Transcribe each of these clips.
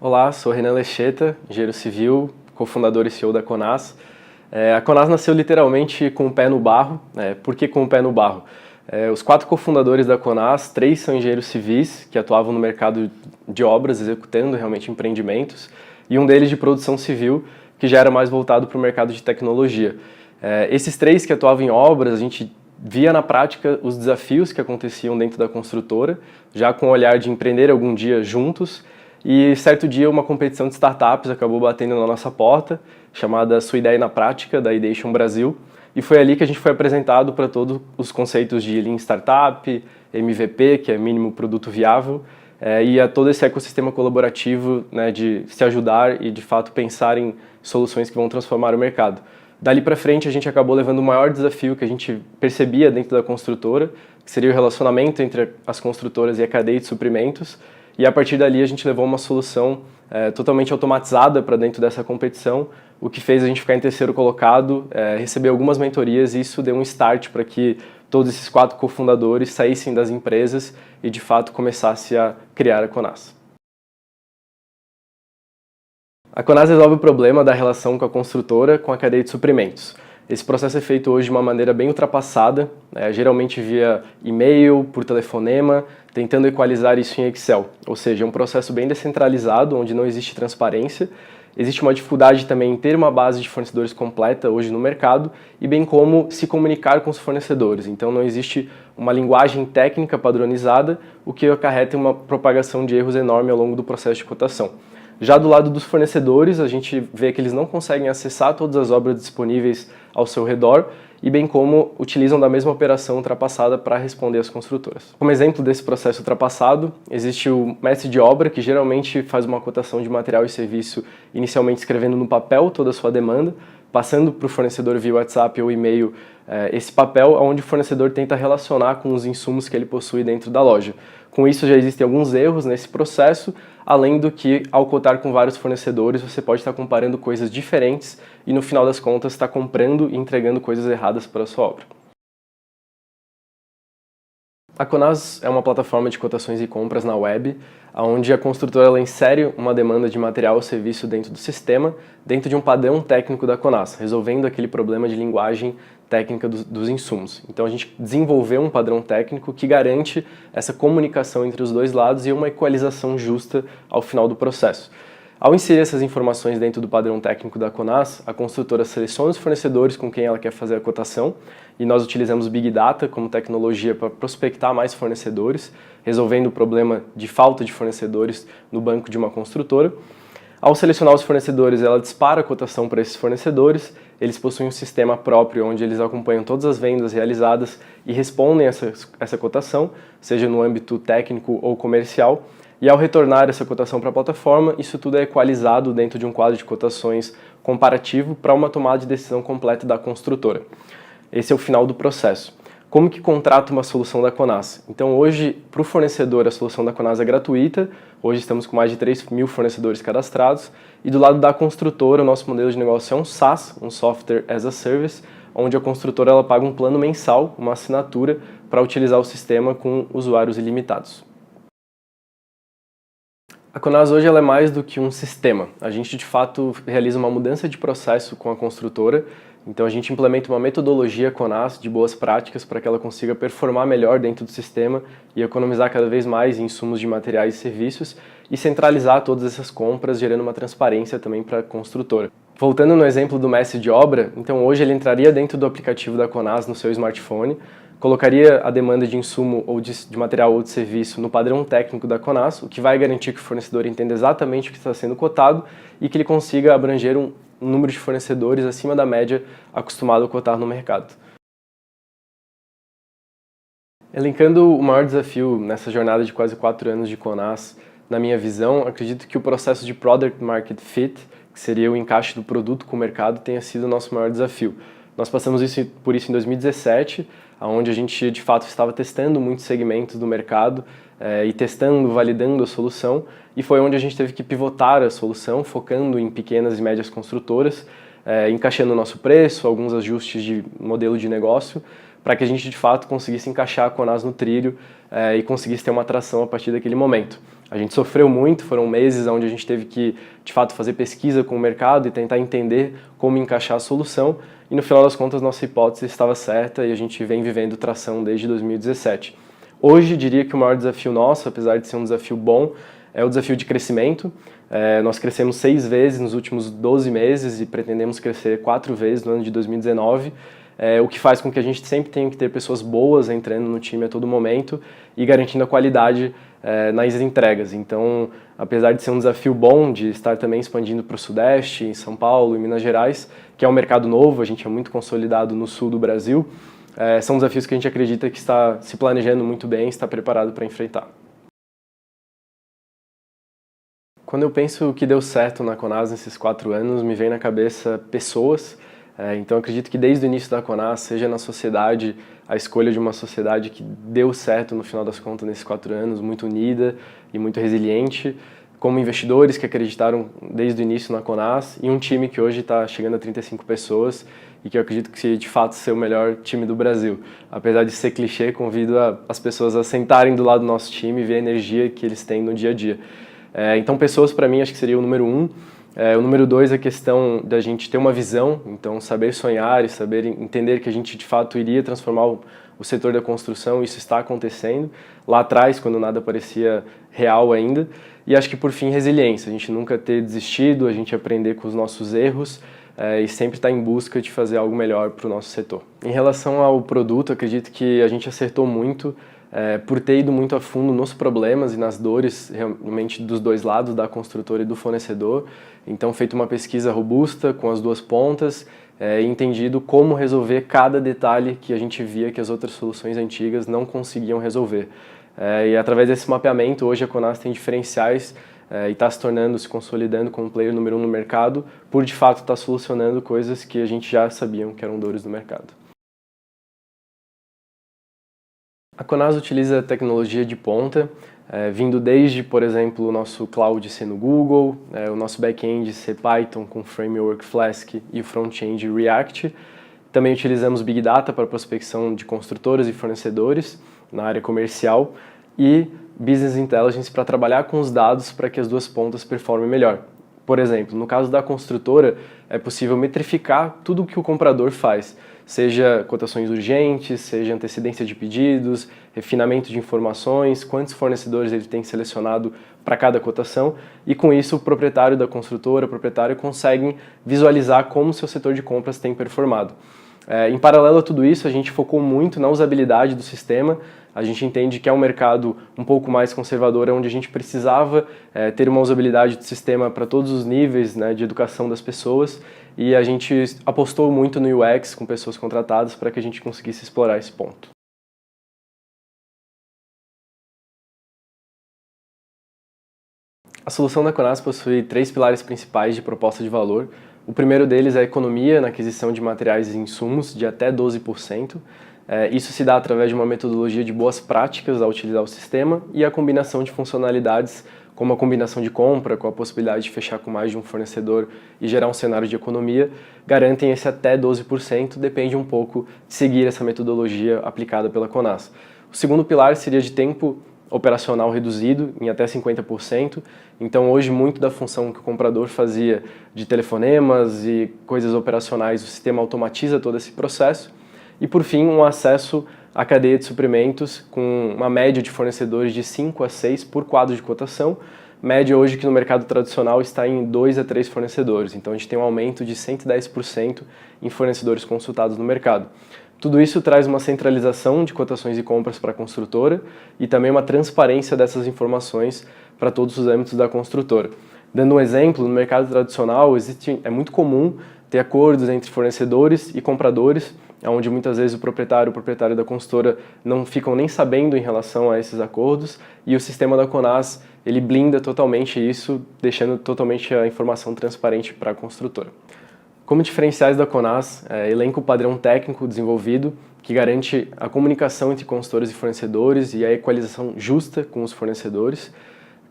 Olá, sou Renan Lecheta, engenheiro civil, cofundador e CEO da Conas. A Conas nasceu literalmente com o pé no barro. Por que com o pé no barro? Os 4 cofundadores da Conas, 3 são engenheiros civis que atuavam no mercado de obras, executando realmente empreendimentos, e um deles de produção civil, que já era mais voltado para o mercado de tecnologia. Esses 3 que atuavam em obras, a gente via na prática os desafios que aconteciam dentro da construtora, já com o olhar de empreender algum dia juntos. E certo dia uma competição de startups acabou batendo na nossa porta, chamada Sua Ideia na Prática, da Ideation Brasil, e foi ali que a gente foi apresentado para todos os conceitos de Lean Startup, MVP, que é Mínimo Produto Viável, e a todo esse ecossistema colaborativo, né, de se ajudar e de fato pensar em soluções que vão transformar o mercado. Dali para frente a gente acabou levando o maior desafio que a gente percebia dentro da construtora, que seria o relacionamento entre as construtoras e a cadeia de suprimentos, e a partir dali a gente levou uma solução totalmente automatizada para dentro dessa competição, o que fez a gente ficar em terceiro colocado, receber algumas mentorias, e isso deu um start para que todos esses 4 cofundadores saíssem das empresas e de fato começassem a criar a Conas. A Conas resolve o problema da relação com a construtora com a cadeia de suprimentos. Esse processo é feito hoje de uma maneira bem ultrapassada, geralmente via e-mail, por telefonema, tentando equalizar isso em Excel. Ou seja, é um processo bem descentralizado, onde não existe transparência. Existe uma dificuldade também em ter uma base de fornecedores completa hoje no mercado, e bem como se comunicar com os fornecedores. Então não existe uma linguagem técnica padronizada, o que acarreta uma propagação de erros enorme ao longo do processo de cotação. Já do lado dos fornecedores, a gente vê que eles não conseguem acessar todas as obras disponíveis ao seu redor, e bem como utilizam da mesma operação ultrapassada para responder às construtoras. Como exemplo desse processo ultrapassado, existe o mestre de obra, que geralmente faz uma cotação de material e serviço inicialmente escrevendo no papel toda a sua demanda, passando para o fornecedor via WhatsApp ou e-mail esse papel, onde o fornecedor tenta relacionar com os insumos que ele possui dentro da loja. Com isso já existem alguns erros nesse processo, além do que, ao cotar com vários fornecedores, você pode estar comparando coisas diferentes e no final das contas está comprando e entregando coisas erradas para a sua obra. A Conas é uma plataforma de cotações e compras na web, onde a construtora ela insere uma demanda de material ou serviço dentro do sistema, dentro de um padrão técnico da Conas, resolvendo aquele problema de linguagem técnica dos insumos. Então a gente desenvolveu um padrão técnico que garante essa comunicação entre os dois lados e uma equalização justa ao final do processo. Ao inserir essas informações dentro do padrão técnico da Conas, a construtora seleciona os fornecedores com quem ela quer fazer a cotação, e nós utilizamos Big Data como tecnologia para prospectar mais fornecedores, resolvendo o problema de falta de fornecedores no banco de uma construtora. Ao selecionar os fornecedores, ela dispara a cotação para esses fornecedores. Eles possuem um sistema próprio onde eles acompanham todas as vendas realizadas e respondem essa cotação, seja no âmbito técnico ou comercial. E ao retornar essa cotação para a plataforma, isso tudo é equalizado dentro de um quadro de cotações comparativo para uma tomada de decisão completa da construtora. Esse é o final do processo. Como que contrata uma solução da Conas? Então hoje, para o fornecedor, a solução da Conas é gratuita. Hoje estamos com mais de 3.000 fornecedores cadastrados. E do lado da construtora, o nosso modelo de negócio é um SaaS, um Software as a Service, onde a construtora ela paga um plano mensal, uma assinatura, para utilizar o sistema com usuários ilimitados. A Conas hoje ela é mais do que um sistema. A gente, de fato, realiza uma mudança de processo com a construtora. Então, a gente implementa uma metodologia Conas de boas práticas para que ela consiga performar melhor dentro do sistema e economizar cada vez mais em insumos de materiais e serviços e centralizar todas essas compras, gerando uma transparência também para a construtora. Voltando no exemplo do mestre de obra, então hoje ele entraria dentro do aplicativo da Conas no seu smartphone, colocaria a demanda de insumo ou de material ou de serviço no padrão técnico da Conas, o que vai garantir que o fornecedor entenda exatamente o que está sendo cotado e que ele consiga abranger um número de fornecedores acima da média acostumado a cotar no mercado. Elencando o maior desafio nessa jornada de quase 4 anos de Conas, na minha visão, acredito que o processo de Product Market Fit, que seria o encaixe do produto com o mercado, tenha sido o nosso maior desafio. Nós passamos por isso em 2017, onde a gente de fato estava testando muitos segmentos do mercado e testando, validando a solução, e foi onde a gente teve que pivotar a solução, focando em pequenas e médias construtoras, encaixando o nosso preço, alguns ajustes de modelo de negócio, para que a gente de fato conseguisse encaixar a Conas no trilho e conseguisse ter uma atração a partir daquele momento. A gente sofreu muito, foram meses onde a gente teve que de fato fazer pesquisa com o mercado e tentar entender como encaixar a solução, e no final das contas nossa hipótese estava certa e a gente vem vivendo tração desde 2017. Hoje diria que o maior desafio nosso, apesar de ser um desafio bom, é o desafio de crescimento. Nós crescemos 6 vezes nos últimos 12 meses e pretendemos crescer 4 vezes no ano de 2019, o que faz com que a gente sempre tenha que ter pessoas boas entrando no time a todo momento e garantindo a qualidade nas entregas. Então, apesar de ser um desafio bom de estar também expandindo para o Sudeste, em São Paulo e Minas Gerais, que é um mercado novo, a gente é muito consolidado no sul do Brasil, são desafios que a gente acredita que está se planejando muito bem, está preparado para enfrentar. Quando eu penso o que deu certo na Conas nesses 4 anos, me vem na cabeça pessoas. Então acredito que desde o início da Conas, seja na sociedade, a escolha de uma sociedade que deu certo no final das contas nesses 4 anos, muito unida e muito resiliente, como investidores que acreditaram desde o início na Conas e um time que hoje está chegando a 35 pessoas e que eu acredito que de fato ser o melhor time do Brasil. Apesar de ser clichê, convido as pessoas a sentarem do lado do nosso time e ver a energia que eles têm no dia a dia. Então pessoas para mim acho que seria o número 1. O número 2 é a questão da gente ter uma visão, então saber sonhar e saber entender que a gente de fato iria transformar o setor da construção, isso está acontecendo lá atrás, quando nada parecia real ainda. E acho que por fim resiliência, a gente nunca ter desistido, a gente aprender com os nossos erros e sempre estar em busca de fazer algo melhor para o nosso setor. Em relação ao produto, acredito que a gente acertou muito por ter ido muito a fundo nos problemas e nas dores realmente dos dois lados, da construtora e do fornecedor. Então, feito uma pesquisa robusta com as duas pontas e entendido como resolver cada detalhe que a gente via que as outras soluções antigas não conseguiam resolver. E através desse mapeamento, hoje a Conas tem diferenciais e está se consolidando como player número 1 no mercado, por de fato estar solucionando coisas que a gente já sabiam que eram dores do mercado. A Conas utiliza tecnologia de ponta, vindo desde, por exemplo, o nosso cloud ser no Google, o nosso back-end ser Python com framework Flask e o front-end React. Também utilizamos Big Data para prospecção de construtoras e fornecedores na área comercial e Business Intelligence para trabalhar com os dados para que as duas pontas performem melhor. Por exemplo, no caso da construtora, é possível metrificar tudo o que o comprador faz, seja cotações urgentes, seja antecedência de pedidos, refinamento de informações, quantos fornecedores ele tem selecionado para cada cotação, e com isso o proprietário da construtora, o proprietário conseguem visualizar como o seu setor de compras tem performado. Em paralelo a tudo isso, a gente focou muito na usabilidade do sistema. A gente entende que é um mercado um pouco mais conservador, onde a gente precisava ter uma usabilidade do sistema para todos os níveis, né, de educação das pessoas, e a gente apostou muito no UX com pessoas contratadas para que a gente conseguisse explorar esse ponto. A solução da Conas possui 3 pilares principais de proposta de valor. O primeiro deles é a economia na aquisição de materiais e insumos de até 12%. Isso se dá através de uma metodologia de boas práticas ao utilizar o sistema e a combinação de funcionalidades, como a combinação de compra, com a possibilidade de fechar com mais de um fornecedor e gerar um cenário de economia, garantem esse até 12%, depende um pouco de seguir essa metodologia aplicada pela Conas. O segundo pilar seria de tempo operacional reduzido em até 50%. Então hoje muito da função que o comprador fazia de telefonemas e coisas operacionais, o sistema automatiza todo esse processo. E por fim, um acesso à cadeia de suprimentos com uma média de fornecedores de 5 a 6 por quadro de cotação, média hoje que no mercado tradicional está em 2 a 3 fornecedores. Então a gente tem um aumento de 110% em fornecedores consultados no mercado. Tudo isso traz uma centralização de cotações e compras para a construtora e também uma transparência dessas informações para todos os âmbitos da construtora. Dando um exemplo, no mercado tradicional é muito comum ter acordos entre fornecedores e compradores, onde muitas vezes o proprietário da consultora não ficam nem sabendo em relação a esses acordos, e o sistema da Conas ele blinda totalmente isso, deixando totalmente a informação transparente para a construtora. Como diferenciais da Conas, elenco padrão técnico desenvolvido, que garante a comunicação entre consultores e fornecedores e a equalização justa com os fornecedores.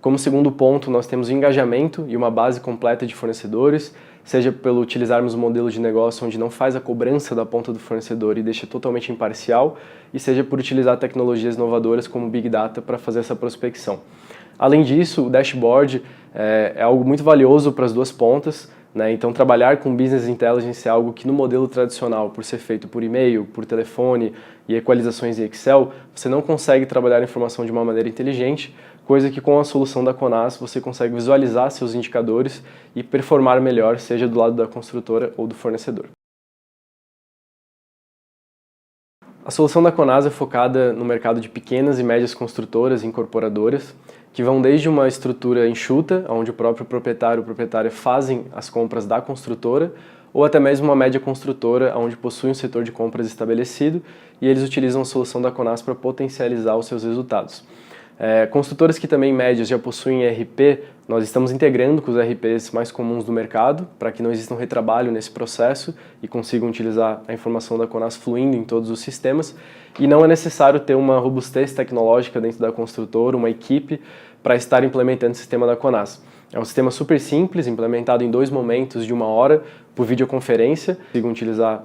Como segundo ponto, nós temos o engajamento e uma base completa de fornecedores, seja pelo utilizarmos um modelo de negócio onde não faz a cobrança da ponta do fornecedor e deixa totalmente imparcial, e seja por utilizar tecnologias inovadoras como Big Data para fazer essa prospecção. Além disso, o dashboard é algo muito valioso para as duas pontas, né? Então, trabalhar com Business Intelligence é algo que no modelo tradicional, por ser feito por e-mail, por telefone e equalizações em Excel, você não consegue trabalhar a informação de uma maneira inteligente, coisa que com a solução da Conas você consegue visualizar seus indicadores e performar melhor, seja do lado da construtora ou do fornecedor. A solução da Conas é focada no mercado de pequenas e médias construtoras e incorporadoras, que vão desde uma estrutura enxuta, onde o próprio proprietário ou proprietária fazem as compras da construtora, ou até mesmo uma média construtora, onde possui um setor de compras estabelecido e eles utilizam a solução da Conas para potencializar os seus resultados. Construtoras que também médias já possuem ERP, nós estamos integrando com os ERPs mais comuns do mercado para que não exista um retrabalho nesse processo e consigam utilizar a informação da Conas fluindo em todos os sistemas. E não é necessário ter uma robustez tecnológica dentro da construtora, uma equipe, para estar implementando o sistema da Conas. É um sistema super simples, implementado em 2 momentos de 1 hora por videoconferência. Consigam utilizar